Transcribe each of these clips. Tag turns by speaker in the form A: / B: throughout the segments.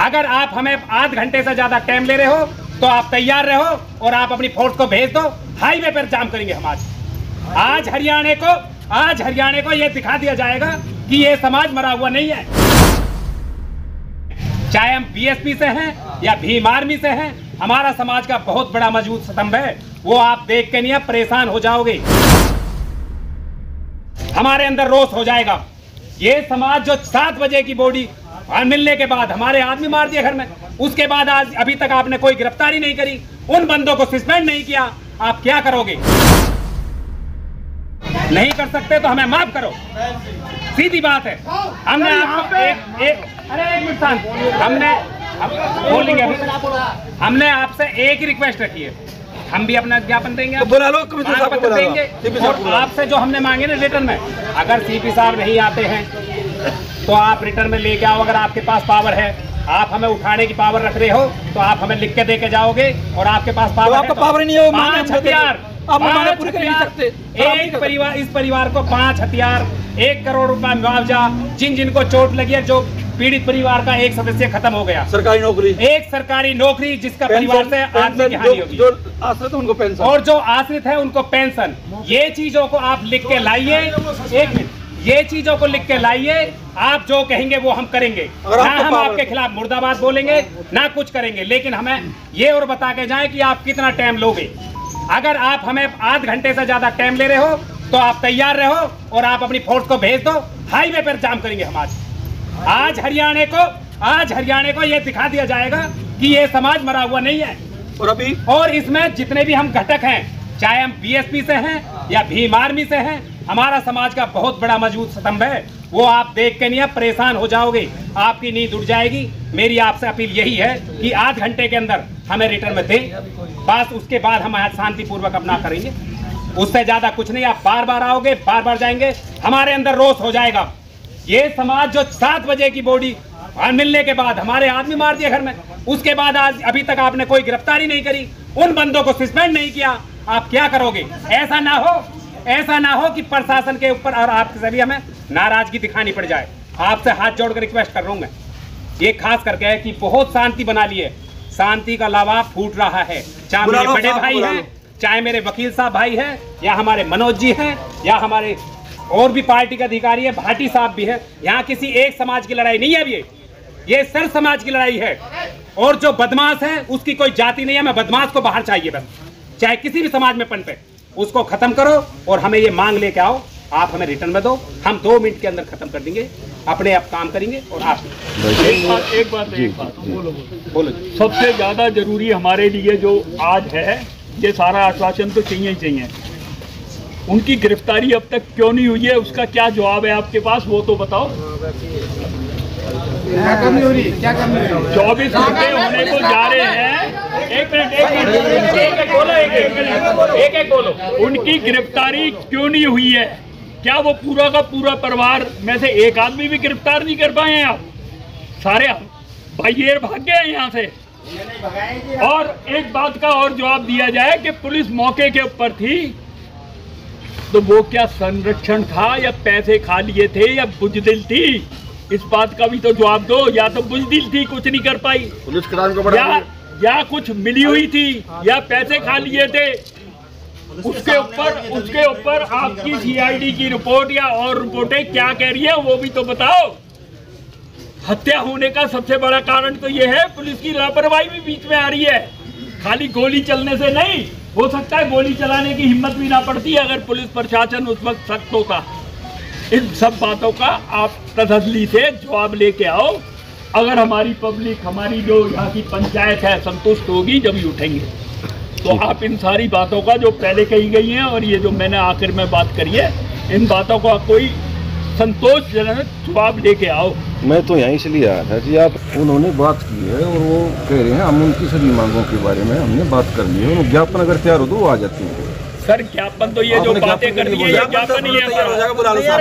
A: अगर आप हमें आध घंटे से ज्यादा टाइम ले रहे हो तो आप तैयार रहो और आप अपनी फोर्स को भेज दो। हाईवे पर जाम करेंगे हम आज हरियाणा को ये दिखा दिया जाएगा कि ये समाज मरा हुआ नहीं है। चाहे हम बीएसपी से हैं या भीम आर्मी से हैं, हमारा समाज का बहुत बड़ा मजबूत स्तंभ है। वो आप देख के नहीं परेशान हो जाओगे, हमारे अंदर रोष हो जाएगा। ये समाज जो 7 बजे की बॉडी मिलने के बाद हमारे आदमी मार दिए घर में, उसके बाद आज अभी तक आपने कोई गिरफ्तारी नहीं करी, उन बंदों को सस्पेंड नहीं किया, आप क्या करोगे? नहीं कर सकते तो हमें माफ करो, सीधी बात है। हमने बोलेंगे, हमने आपसे एक ही रिक्वेस्ट रखी है, हम भी अपना ज्ञापन देंगे, तो बुला लो, देंगे। और आपसे जो हमने मांगे ना रिटर्न में, अगर सीपी साहब नहीं आते हैं तो आप रिटर्न में लेके आओ। अगर आपके पास पावर है, आप हमें उठाने की पावर रख रहे हो तो आप हमें लिख के दे के जाओगे। और आपके पास पावर, आपका पावर नहीं है, 5 हथियार, एक परिवार, इस परिवार को 5 हथियार, 1 करोड़ रुपया मुआवजा, जिनको चोट लगी है, जो पीड़ित परिवार का एक सदस्य खत्म हो गया, सरकारी नौकरी, एक सरकारी नौकरी जिसका परिवार से आदमी की हानि होगी, जो आश्रित है उनको पेंशन, और जो आश्रित है उनको पेंशन। ये चीजों को आप लिख के लाइए, 1 मिनट, ये चीजों को लिख के लाइए। आप जो कहेंगे वो हम करेंगे, ना हम आपके खिलाफ मुर्दाबाद बोलेंगे ना कुछ करेंगे, लेकिन हमें ये और बता के जाए कि आप कितना टाइम लोगे। अगर आप हमें आध घंटे से ज्यादा टाइम ले रहे हो तो आप तैयार रहो और आप अपनी फोर्स को भेज दो। हाईवे पर जाम करेंगे हम आज हरियाणा को ये दिखा दिया जाएगा कि ये समाज मरा हुआ नहीं है। और इसमें जितने भी हम घटक हैं, चाहे हम बीएसपी से हैं या भीम आर्मी से हैं, हमारा समाज का बहुत बड़ा मजबूत स्तंभ है। वो आप देख के नहीं परेशान हो जाओगे, आपकी नींद उड़ जाएगी। मेरी आपसे अपील यही है कि आध घंटे के अंदर हमें रिटर्न में दें, बस उसके बाद हम आज शांतिपूर्वक अपना करेंगे, उससे ज्यादा कुछ नहीं। आप बार बार आओगे, बार बार जाएंगे, हमारे अंदर रोष हो जाएगा। ये समाज जो 7 बजे की बॉडी मिलने के बाद हमारे आदमी मार दिए घर में, उसके बाद आज अभी तक आपने कोई गिरफ्तारी नहीं करी, उन बंदों को सस्पेंड नहीं किया, आप क्या करोगे? ऐसा ना हो कि प्रशासन के ऊपर और आपके सभी हमें नाराजगी दिखानी पड़ जाए। आपसे हाथ जोड़कर रिक्वेस्ट कर रहा हूं मैं, ये खास करके कि बहुत शांति बना ली है, शांति का लावा फूट रहा है। चाहे मेरे बड़े भाई हैं, चाहे मेरे वकील साहब भाई हैं, या हमारे मनोज जी हैं, या हमारे और भी पार्टी के अधिकारी है, भाटी साहब भी है। यहाँ किसी एक समाज की लड़ाई नहीं है, ये सर समाज की लड़ाई है। और जो बदमाश है उसकी कोई जाति नहीं है, मैं बदमाश को बाहर चाहिए बस, चाहे किसी भी समाज में पनपे, उसको खत्म करो और हमें ये मांग लेके आओ। आप हमें रिटर्न में दो, हम 2 मिनट के अंदर खत्म कर देंगे, अपने आप काम करेंगे। और आप
B: एक बात बोलो। सबसे ज्यादा जरूरी हमारे लिए जो आज है, ये सारा आश्वासन तो चाहिए ही चाहिए। उनकी गिरफ्तारी अब तक क्यों नहीं हुई है, उसका क्या जवाब है आपके पास, वो तो बताओ।
A: क्या कमी हो रही है?
B: 24 घंटे होने को जा रहे हैं। एक मिनट बोलो। उनकी गिरफ्तारी क्यों नहीं हुई है? क्या वो पूरा का पूरा परिवार में से एक आदमी भी गिरफ्तार नहीं कर पाए हैं? आप सारे भाई भाग गए हैं यहाँ से। और एक बात का और जवाब दिया जाए कि पुलिस मौके के ऊपर थी, तो वो क्या संरक्षण था या पैसे खा लिए थे या बुजदिल थी? इस बात का भी तो जवाब दो। या तो बुजदिल थी, कुछ नहीं कर पाई, पुलिस या कुछ मिली हुई थी, या पैसे खा लिए थे। उसके ऊपर आपकी सीआईडी की रिपोर्ट या और रिपोर्टें क्या कह रही है, वो भी तो बताओ। हत्या होने का सबसे बड़ा कारण तो ये है, पुलिस की लापरवाही भी बीच में आ रही है। खाली गोली चलने से नहीं, हो सकता है गोली चलाने की हिम्मत भी ना पड़ती अगर पुलिस प्रशासन उस वक्त सख्त होता। इन सब बातों का आप तसल्ली से जवाब लेके आओ। अगर हमारी पब्लिक, हमारी जो यहाँ की पंचायत है, संतुष्ट होगी जब ही उठेंगे। तो आप इन सारी बातों का जो पहले कही गई हैं और ये जो मैंने आखिर में बात करी है, इन बातों का कोई संतोषजनक जवाब लेके आओ।
C: मैं तो यहाँ इसलिए आया था कि आप, उन्होंने बात की है और वो कह रहे हैं हम उनकी सभी मांगों के बारे में हमने बात कर ली है। ज्ञापन अगर तैयार हो तो वो आ जाती है।
B: सर ज्ञापन तो ये जो बातें कर रही है, ये ज्ञापन ही है।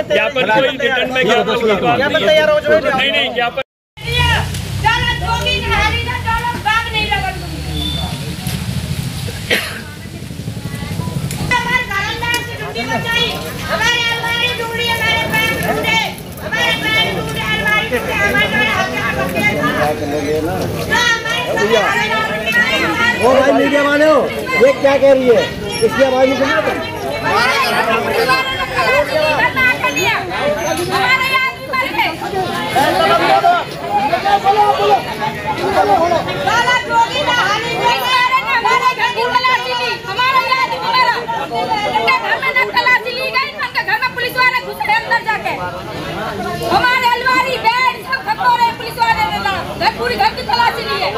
B: ज्ञापन कोई रिटर्न में ज्ञापन तैयार हो जाए, नहीं ज्ञापन
D: ओ भाई मीडिया वाले हो, ये क्या कह रही है? इसकी आवाज नहीं सुन
E: पुलिस वाले घुसे अंदर जाके हमारे अलमारी बेड सब खत्म हो रहे पुलिस वाले ने पूरी घर की तलाशी ली है।